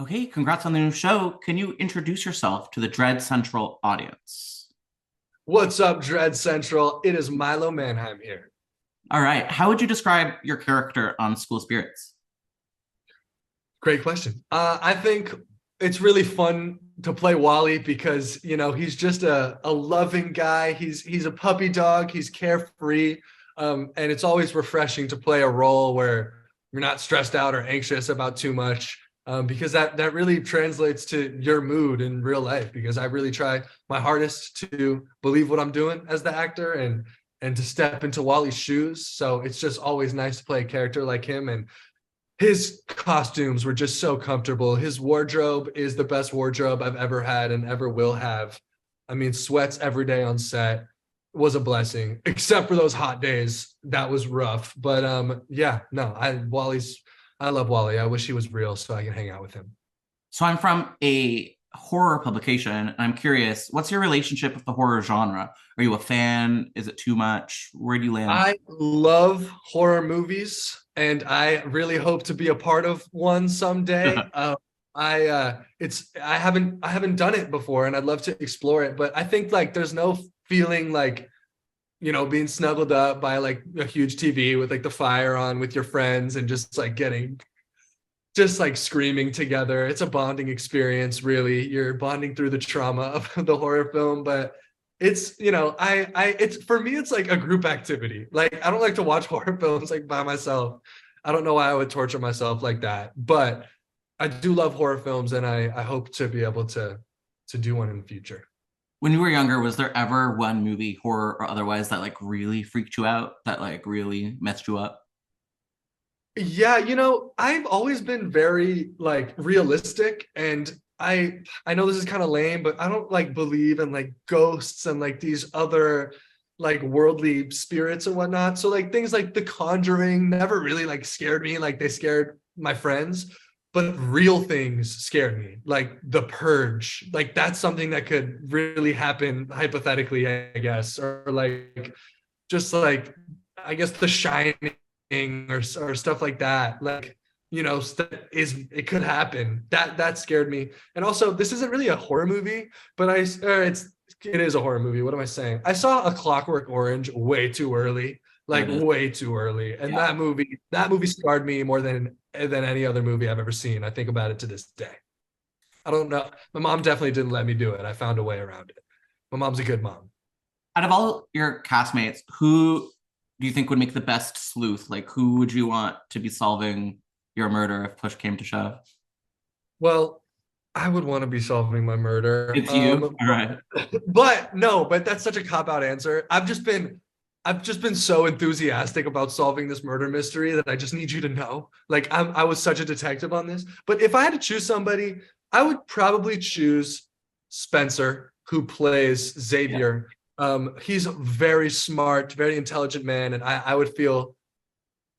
Okay, congrats on the new show. Can you introduce yourself to the Dread Central audience? What's up, Dread Central? It is Milo Manheim here. All right, how would you describe your character on School Spirits? Great question. I think it's really fun to play Wally because he's just a loving guy. He's a puppy dog. He's carefree, and it's always refreshing to play a role where you're not stressed out or anxious about too much. Because that really translates to your mood in real life. Because I really try my hardest to believe what I'm doing as the actor and to step into Wally's shoes. So it's just always nice to play a character like him. And his costumes were just so comfortable. His wardrobe is the best wardrobe I've ever had and ever will have. I mean, sweats every day on set was a blessing, except for those hot days. That was rough. But yeah, no, I love Wally. I wish he was real so I can hang out with him. So I'm from a horror publication, and I'm curious, what's your relationship with the horror genre? Are you a fan? Is it too much? Where do you land? I love horror movies, and I really hope to be a part of one someday. I haven't done it before, and I'd love to explore it. But I think like there's no feeling like being snuggled up by like a huge TV with like the fire on with your friends and just like getting just like screaming together. It's a bonding experience, really. You're bonding through the trauma of the horror film, but it's it's for me it's like a group activity. Like I don't like to watch horror films like by myself. I don't know why I would torture myself like that, but I do love horror films, and I hope to be able to do one in the future. When you were younger, was there ever one movie, horror or otherwise, that like really freaked you out, that like really messed you up? Yeah, I've always been very like realistic, and I know this is kind of lame, but I don't like believe in like ghosts and like these other like worldly spirits and whatnot. So like things like The Conjuring never really like scared me like they scared my friends, but real things scared me. Like The Purge. Like that's something that could really happen hypothetically, I guess. Or like just like I guess The Shining or stuff like that. Like it could happen. That scared me. And also, this isn't really a horror movie, but it is a horror movie. What am I saying? I saw A Clockwork Orange way too early, There like it is. way too early, and Yeah. that movie scarred me more than any other movie I've ever seen. I think about it to this day. I don't know. My mom definitely didn't let me do it. I found a way around it. My mom's a good mom. Out of all your castmates, who do you think would make the best sleuth? Like, who would you want to be solving your murder if push came to shove? Well, I would want to be solving my murder. It's you. All right. But no, but that's such a cop-out answer. I've just been so enthusiastic about solving this murder mystery that I just need you to know. Like I was such a detective on this. But if I had to choose somebody, I would probably choose Spencer, who plays Yeah. Xavier. He's a very smart, very intelligent man, and I would feel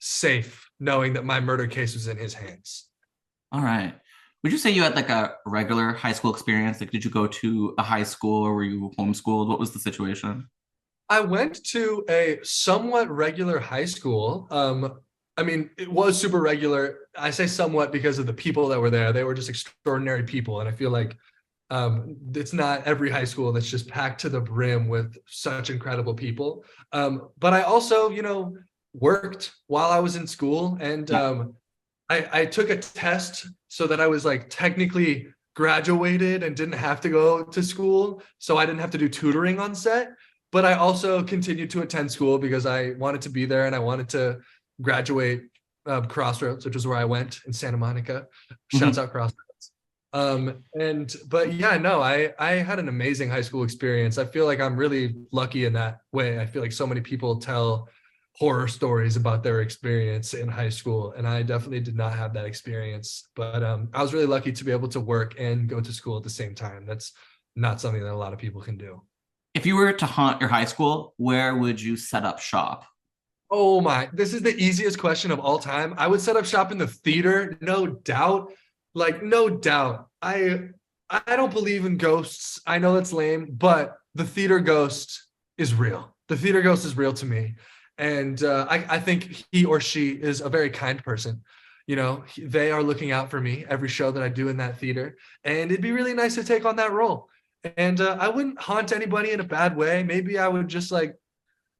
safe knowing that my murder case was in his hands. All right. Would you say you had like a regular high school experience? Like, did you go to a high school or were you homeschooled? What was the situation? I went to a somewhat regular high school. I mean, it was super regular. I say somewhat because of the people that were there. They were just extraordinary people, and I feel like it's not every high school that's just packed to the brim with such incredible people. But I also, worked while I was in school, and Yeah. I took a test so that I was like technically graduated and didn't have to go to school. So I didn't have to do tutoring on set. But I also continued to attend school because I wanted to be there and I wanted to graduate Crossroads, which is where I went in Santa Monica. Shouts Mhm. out Crossroads. But yeah, no, I had an amazing high school experience. I feel like I'm really lucky in that way. I feel like so many people tell horror stories about their experience in high school, and I definitely did not have that experience. But I was really lucky to be able to work and go to school at the same time. That's not something that a lot of people can do. If you were to haunt your high school, where would you set up shop? Oh my, this is the easiest question of all time. I would set up shop in the theater, no doubt. Like, no doubt. I don't believe in ghosts. I know that's lame, but the theater ghost is real. The theater ghost is real to me. And I think he or she is a very kind person. they are looking out for me every show that I do in that theater. And it'd be really nice to take on that role. And I wouldn't haunt anybody in a bad way. Maybe I would just like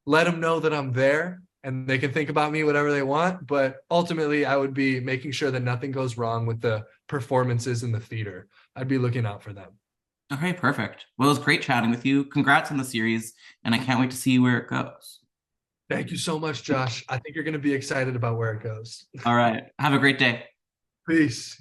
let them know that I'm there and they can think about me whatever they want. But ultimately, I would be making sure that nothing goes wrong with the performances in the theater. I'd be looking out for them. Okay, perfect. Well, it was great chatting with you. Congrats on the series, and I can't wait to see where it goes. Thank you so much, Josh. I think you're going to be excited about where it goes. All right. Have a great day. Peace.